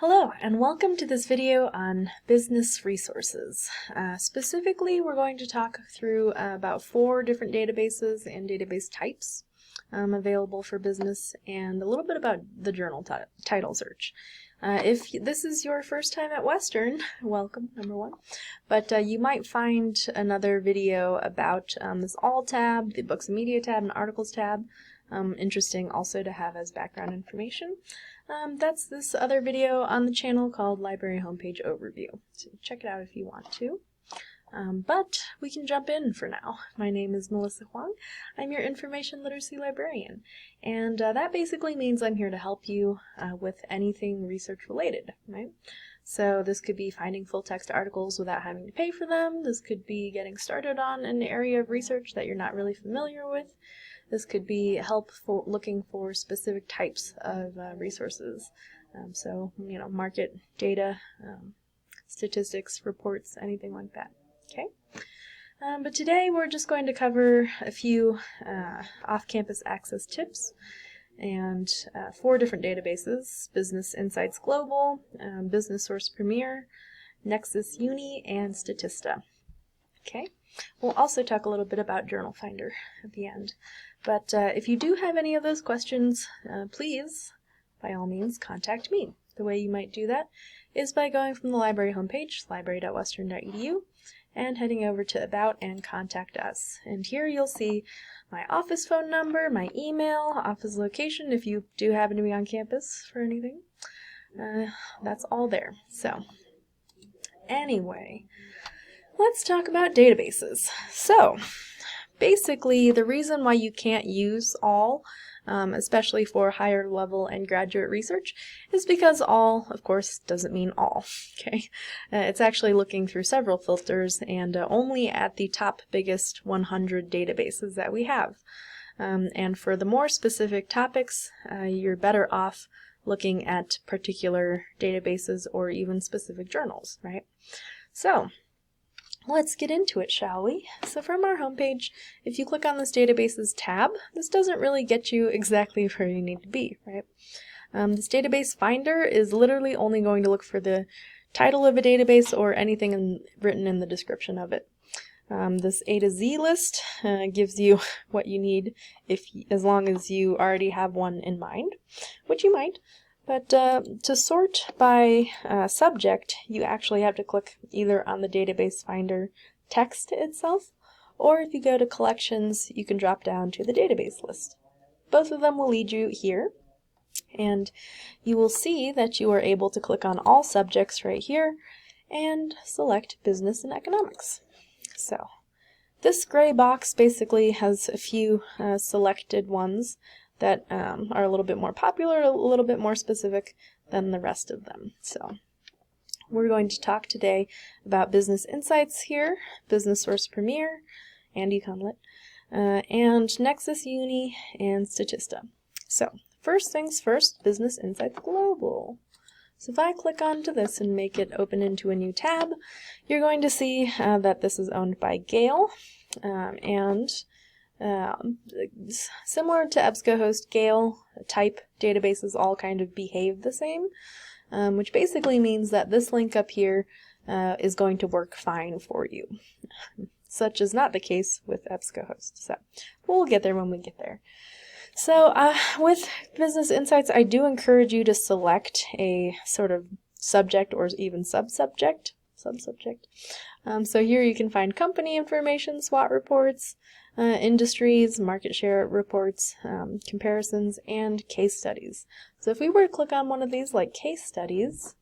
Hello, and welcome to this video on business resources. Specifically, we're going to talk through about 4 different databases and database types available for business, and a little bit about the journal title search. If this is your first time at Western, welcome, number 1. But you might find another video about this All tab, the Books and Media tab, and Articles tab. Interesting also to have as background information. That's this other video on the channel called Library Homepage Overview. So check it out if you want to. But we can jump in for now. My name is Melissa Huang. I'm your information literacy librarian. And that basically means I'm here to help you with anything research related, right? So this could be finding full text articles without having to pay for them. This could be getting started on an area of research that you're not really familiar with. This could be help for looking for specific types of resources. So, market data, statistics, reports, anything like that. Okay. But today we're just going to cover a few off-campus access tips and 4 different databases: Business Insights Global, Business Source Premier, Nexus Uni, and Statista. Okay. We'll also talk a little bit about Journal Finder at the end. But if you do have any of those questions, please, by all means, contact me. The way you might do that is by going from the library homepage, library.western.edu, and heading over to About and Contact Us. And here you'll see my office phone number, my email, office location if you do happen to be on campus for anything. That's all there. So, anyway, let's talk about databases. So, basically, the reason why you can't use all, especially for higher level and graduate research, is because all, of course, doesn't mean all. Okay, it's actually looking through several filters and only at the top biggest 100 databases that we have. And for the more specific topics, you're better off looking at particular databases or even specific journals, right? So, let's get into it, shall we? So from our homepage, if you click on this databases tab, this doesn't really get you exactly where you need to be, right? This database finder is literally only going to look for the title of a database or anything written in the description of it. This A to Z list gives you what you need as long as you already have one in mind, which you might. But to sort by subject, you actually have to click either on the database finder text itself, or if you go to collections, you can drop down to the database list. Both of them will lead you here, and you will see that you are able to click on all subjects right here and select business and economics. So this gray box basically has a few selected ones that are a little bit more popular, a little bit more specific than the rest of them. So we're going to talk today about Business Insights here, Business Source Premier, and Econlit, and Nexus Uni, and Statista. So first things first, Business Insights Global. So if I click onto this and make it open into a new tab, you're going to see that this is owned by Gale, and similar to EBSCOhost, Gale type databases all kind of behave the same, which basically means that this link up here is going to work fine for you. Such is not the case with EBSCOhost, so we'll get there when we get there. So with Business Insights, I do encourage you to select a sort of subject or even subsubject. So here you can find company information, SWOT reports, industries, market share reports, comparisons, and case studies. So if we were to click on one of these, like case studies,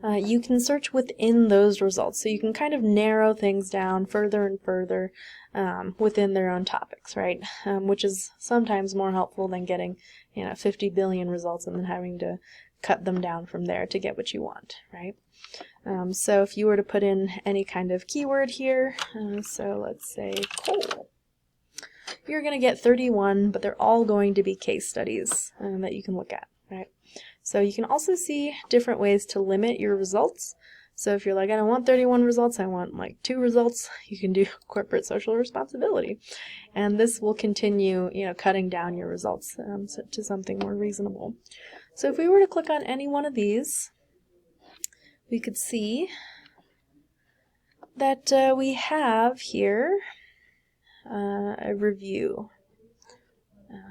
you can search within those results. So you can kind of narrow things down further and further within their own topics, right? Which is sometimes more helpful than getting 50 billion results and then having to cut them down from there to get what you want, right? So if you were to put in any kind of keyword here, so let's say coal, you're going to get 31, but they're all going to be case studies that you can look at, right? So you can also see different ways to limit your results. So if you're like, I don't want 31 results, I want like 2 results, you can do corporate social responsibility. And this will continue, cutting down your results to something more reasonable. So if we were to click on any one of these, we could see that we have here a review.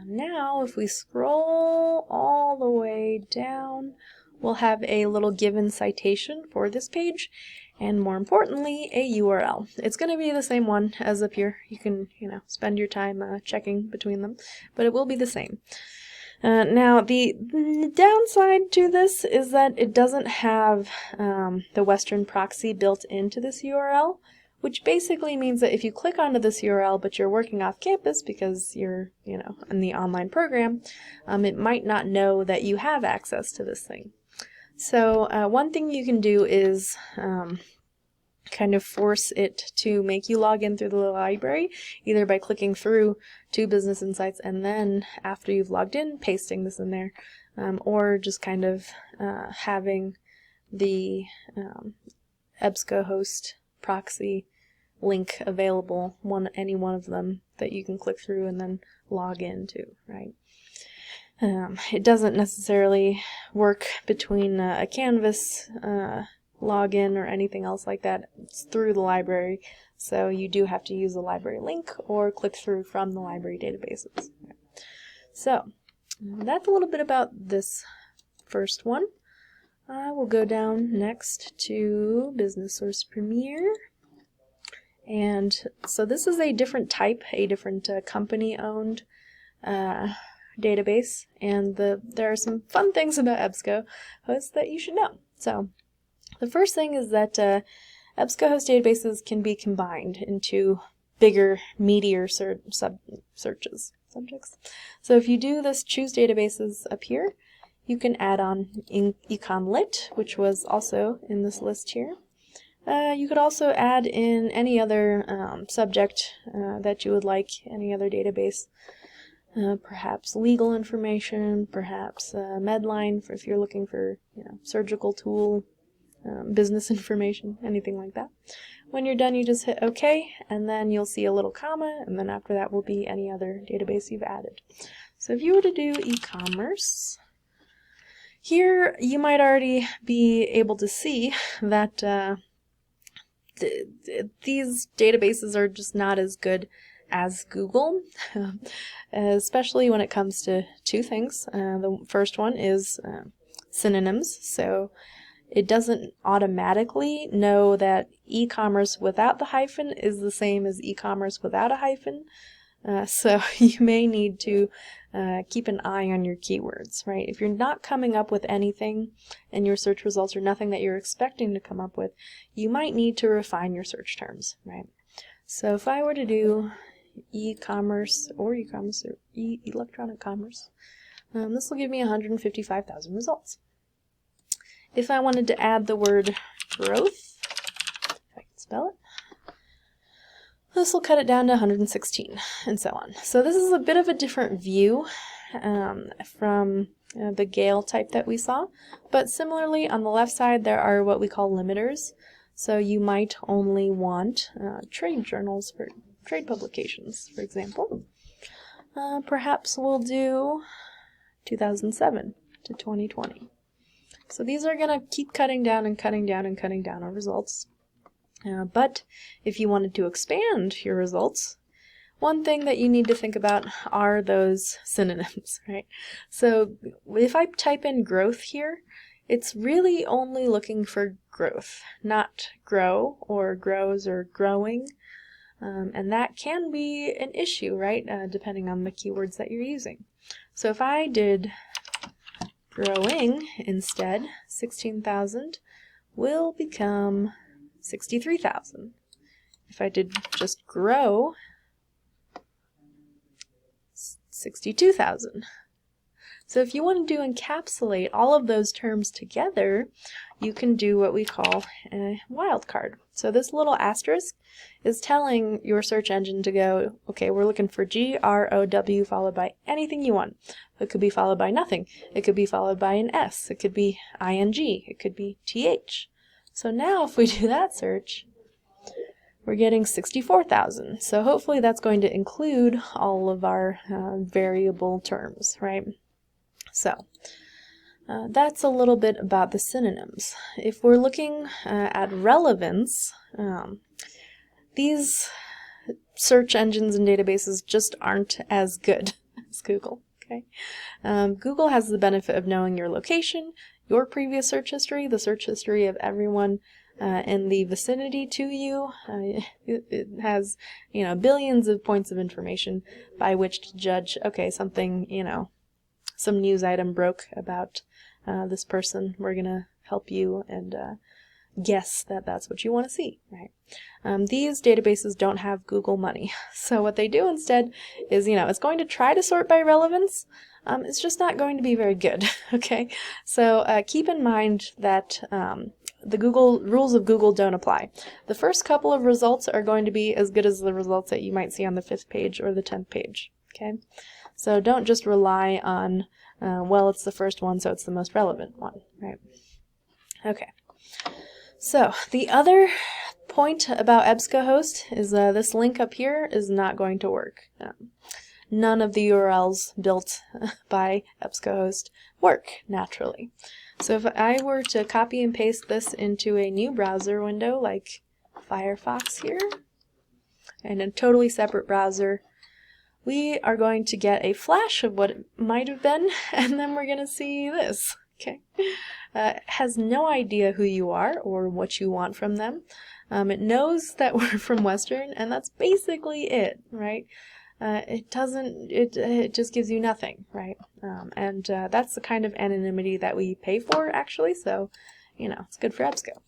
Now if we scroll all the way down, we'll have a little given citation for this page, and more importantly, a URL. It's going to be the same one as up here. You can, spend your time checking between them, but it will be the same. Now, the downside to this is that it doesn't have the Western proxy built into this URL, which basically means that if you click onto this URL but you're working off campus because you're, in the online program, it might not know that you have access to this thing. So one thing you can do is kind of force it to make you log in through the library, either by clicking through to Business Insights and then after you've logged in, pasting this in there, or just kind of having the EBSCOhost proxy link available, any one of them that you can click through and then log into, right? It doesn't necessarily work between a Canvas login or anything else like that. It's through the library, so you do have to use the library link or click through from the library databases. So that's a little bit about this first one. I will go down next to Business Source Premier. And so this is a different type, a different company-owned database, and there are some fun things about EBSCOhost that you should know. So the first thing is that EBSCOhost databases can be combined into bigger, meatier subjects. So if you do this Choose Databases up here, you can add on EconLit, which was also in this list here. You could also add in any other subject that you would like, any other database. Perhaps legal information, perhaps Medline for if you're looking for surgical tool, business information, anything like that. When you're done, you just hit OK, and then you'll see a little comma, and then after that will be any other database you've added. So if you were to do e-commerce, here you might already be able to see that these databases are just not as good as Google, especially when it comes to two things. The first one is synonyms. So it doesn't automatically know that e-commerce without the hyphen is the same as e-commerce without a hyphen. So you may need to keep an eye on your keywords, right? If you're not coming up with anything and your search results are nothing that you're expecting to come up with, you might need to refine your search terms, right? So if I were to do e-commerce or electronic commerce, this will give me 155,000 results. If I wanted to add the word growth, if I can spell it, this will cut it down to 116, and so on. So this is a bit of a different view from the Gale type that we saw, but similarly on the left side there are what we call limiters. So you might only want trade journals for trade publications, for example. Perhaps we'll do 2007 to 2020. So these are going to keep cutting down and cutting down and cutting down our results. But if you wanted to expand your results, one thing that you need to think about are those synonyms, right? So if I type in growth here, it's really only looking for growth, not grow or grows or growing. And that can be an issue, right? Depending on the keywords that you're using. So if I did growing instead, 16,000 will become 63,000. If I did just grow, 62,000. So if you want to encapsulate all of those terms together, you can do what we call a wildcard. So this little asterisk is telling your search engine to go, okay, we're looking for G-R-O-W followed by anything you want. It could be followed by nothing. It could be followed by an S. It could be I-N-G. It could be T-H. So now if we do that search, we're getting 64,000. So hopefully that's going to include all of our variable terms, right? So That's a little bit about the synonyms. If we're looking at relevance, these search engines and databases just aren't as good as Google. Okay, Google has the benefit of knowing your location, your previous search history, the search history of everyone in the vicinity to you. It has, billions of points of information by which to judge, okay, something, some news item broke about this person. We're going to help you and guess that that's what you want to see, right? These databases don't have Google money. So what they do instead is, it's going to try to sort by relevance. It's just not going to be very good, okay? So keep in mind that the Google rules of Google don't apply. The first couple of results are going to be as good as the results that you might see on the 5th page or the 10th page, okay? So don't just rely on, well, it's the first one, so it's the most relevant one, right? Okay. So the other point about EBSCOhost is this link up here is not going to work. None of the URLs built by EBSCOhost work naturally. So if I were to copy and paste this into a new browser window like Firefox here, and a totally separate browser, we are going to get a flash of what it might have been, and then we're going to see this. Okay, has no idea who you are or what you want from them. It knows that we're from Western, and that's basically it, right? It doesn't, it just gives you nothing, right? And that's the kind of anonymity that we pay for, actually, so, it's good for EBSCO.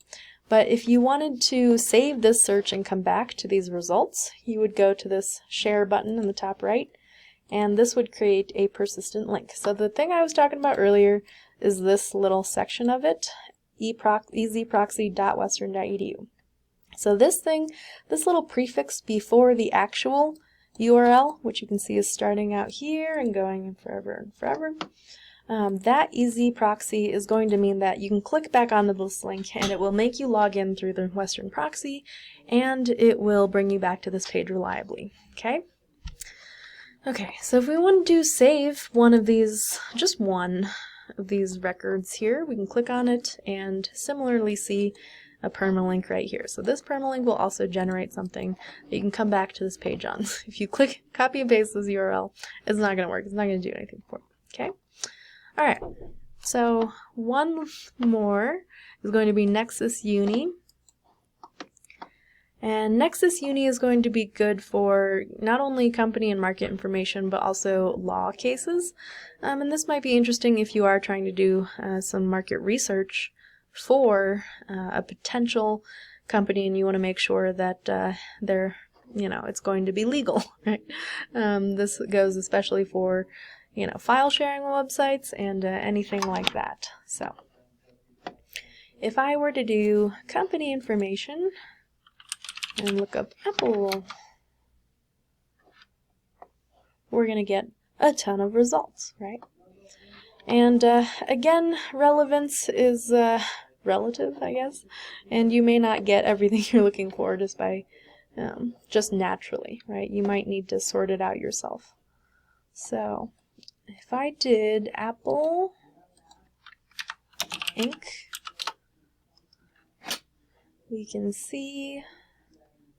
But if you wanted to save this search and come back to these results, you would go to this share button in the top right, and this would create a persistent link. So the thing I was talking about earlier is this little section of it, ezproxy.western.edu. So this little prefix before the actual URL, which you can see is starting out here and going forever and forever, that ezproxy is going to mean that you can click back onto this link and it will make you log in through the Western proxy, and it will bring you back to this page reliably, okay? Okay, so if we want to save one of these, just one of these records here, we can click on it and similarly see a permalink right here. So this permalink will also generate something that you can come back to this page on. If you click copy and paste this URL, it's not going to work. It's not going to do anything for it. Okay? Alright, so one more is going to be Nexus Uni. And Nexus Uni is going to be good for not only company and market information, but also law cases. And this might be interesting if you are trying to do some market research for a potential company and you want to make sure that they're, it's going to be legal, right? This goes especially for, file sharing websites and anything like that. So if I were to do company information and look up Apple, we're going to get a ton of results, right? And again, relevance is relative, I guess, and you may not get everything you're looking for just by, just naturally, right? You might need to sort it out yourself. So, if I did Apple Inc., we can see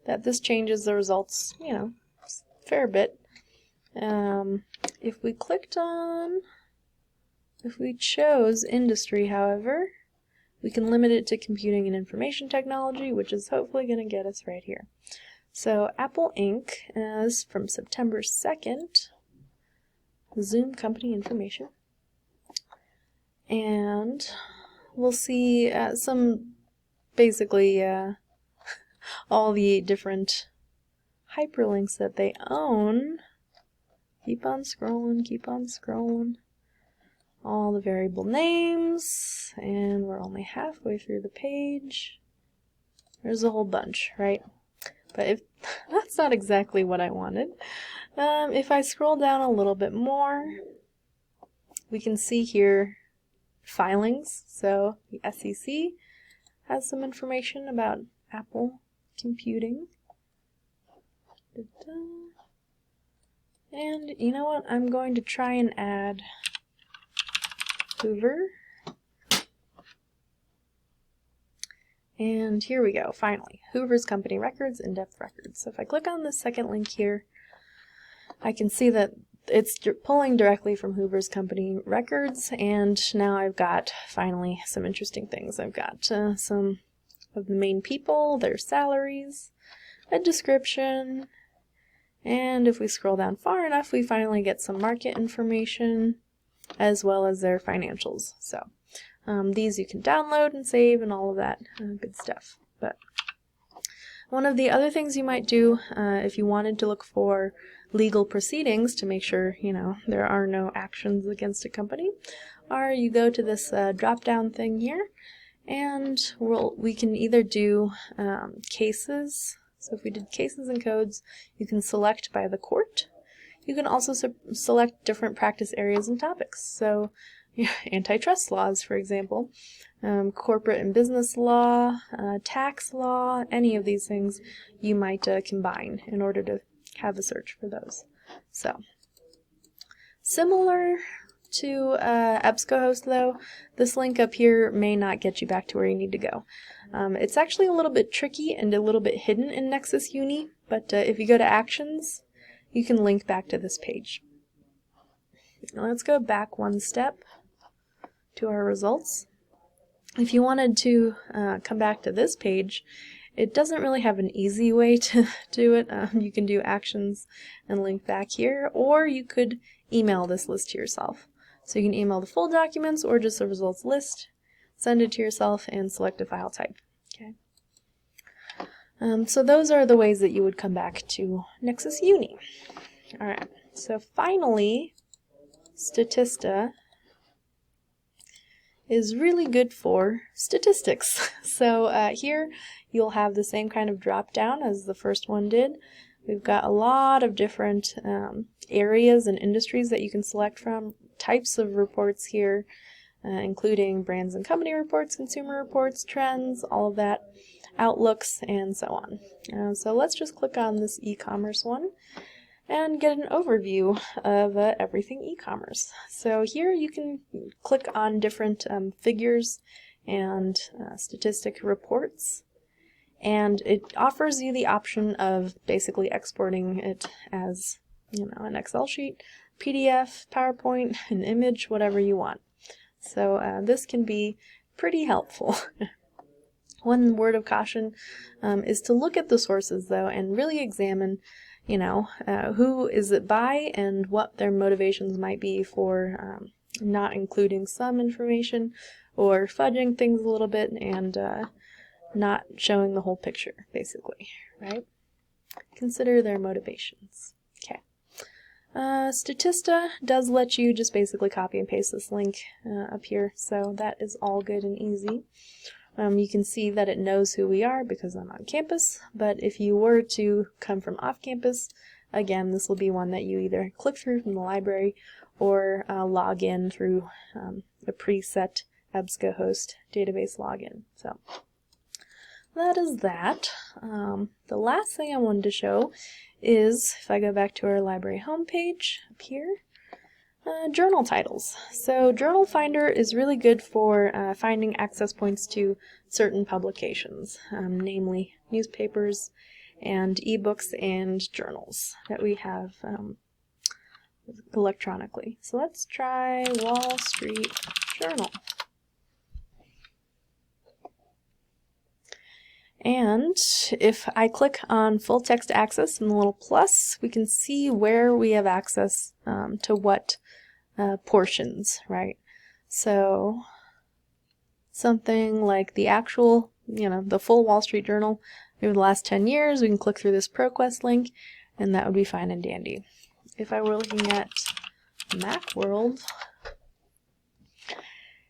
that this changes the results, a fair bit. If we chose industry, however, we can limit it to computing and information technology, which is hopefully going to get us right here. So Apple Inc. is from September 2nd, Zoom company information. And we'll see some, basically, all the different hyperlinks that they own. Keep on scrolling, keep on scrolling. All the variable names, and we're only halfway through the page. There's a whole bunch, right? But if that's not exactly what I wanted, if I scroll down a little bit more, we can see here filings. So the SEC has some information about Apple computing. And you know what? I'm going to try and add Hoover And here we go, finally, Hoover's Company Records, in-depth records. So if I click on this second link here, I can see that it's pulling directly from Hoover's Company Records, and now I've got finally some interesting things. I've got some of the main people, their salaries, a description, and if we scroll down far enough, we finally get some market information as well as their financials. So these you can download and save and all of that good stuff. But one of the other things you might do if you wanted to look for legal proceedings to make sure, you know, there are no actions against a company, are you go to this drop-down thing here, and we can either do cases. So if we did cases and codes, you can select by the court. You can also select different practice areas and topics. So antitrust laws, for example, corporate and business law, tax law, any of these things you might combine in order to have a search for those. So, similar to EBSCOhost though, this link up here may not get you back to where you need to go. It's actually a little bit tricky and a little bit hidden in Nexus Uni, but if you go to Actions, you can link back to this page. Now let's go back one step to our results. If you wanted to come back to this page, it doesn't really have an easy way to do it. You can do Actions and link back here, or you could email this list to yourself. So you can email the full documents or just the results list, send it to yourself, and select a file type. Okay. So those are the ways that you would come back to Nexus Uni. Alright, so finally, Statista is really good for statistics. So here you'll have the same kind of drop down as the first one did. We've got a lot of different areas and industries that you can select from, types of reports here, including brands and company reports, consumer reports, trends, all of that, outlooks, and so on. So let's just click on this e-commerce one and get an overview of everything e-commerce. So here you can click on different figures and statistic reports, and it offers you the option of basically exporting it as, you know, an Excel sheet, PDF, PowerPoint, an image, whatever you want. So this can be pretty helpful. One word of caution is to look at the sources though and really examine, you know, who is it by and what their motivations might be for not including some information or fudging things a little bit and not showing the whole picture, basically, right? Consider their motivations. Okay. Statista does let you just basically copy and paste this link up here, so that is all good and easy. You can see that it knows who we are because I'm on campus, but if you were to come from off campus, again, this will be one that you either click through from the library or log in through a preset EBSCOhost database login. So that is that. The last thing I wanted to show is, if I go back to our library homepage up here, journal titles. So Journal Finder is really good for finding access points to certain publications, namely newspapers and ebooks and journals that we have electronically. So let's try Wall Street Journal. And if I click on full text access and the little plus, we can see where we have access to what portions, right? So something like the actual, you know, the full Wall Street Journal over the last 10 years, we can click through this ProQuest link, and that would be fine and dandy. If I were looking at Macworld,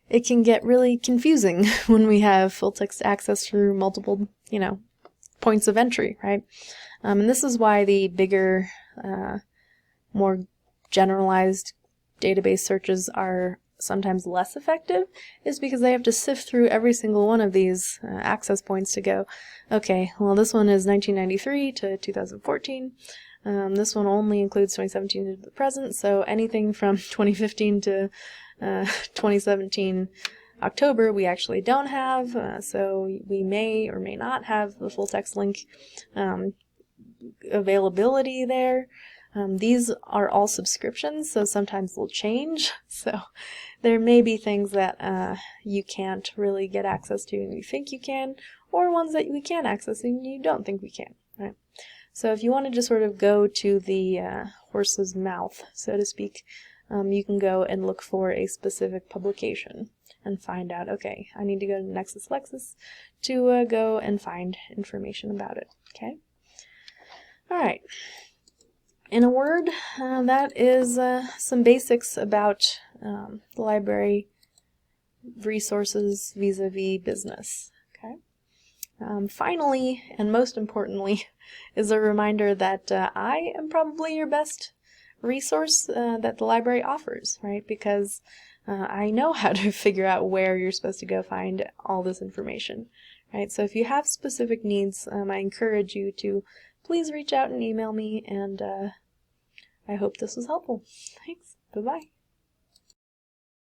it can get really confusing when we have full text access through multiple, you know, points of entry, right? And this is why the bigger, more generalized database searches are sometimes less effective, is because they have to sift through every single one of these access points to go, okay, well this one is 1993 to 2014, this one only includes 2017 to the present, so anything from 2015 to 2017 October we actually don't have, so we may or may not have the full text link availability there. These are all subscriptions, so sometimes they'll change, so there may be things that you can't really get access to and you think you can, or ones that we can access and you don't think we can, right? So if you want to just sort of go to the horse's mouth, so to speak, you can go and look for a specific publication and find out, okay, I need to go to Nexus Lexis to go and find information about it, okay? Alright, in a word, that is some basics about the library resources vis-a-vis business, okay? Finally, and most importantly, is a reminder that I am probably your best resource that the library offers, right? Because I know how to figure out where you're supposed to go find all this information, right? So if you have specific needs, I encourage you to please reach out and email me, and I hope this was helpful. Thanks. Bye-bye.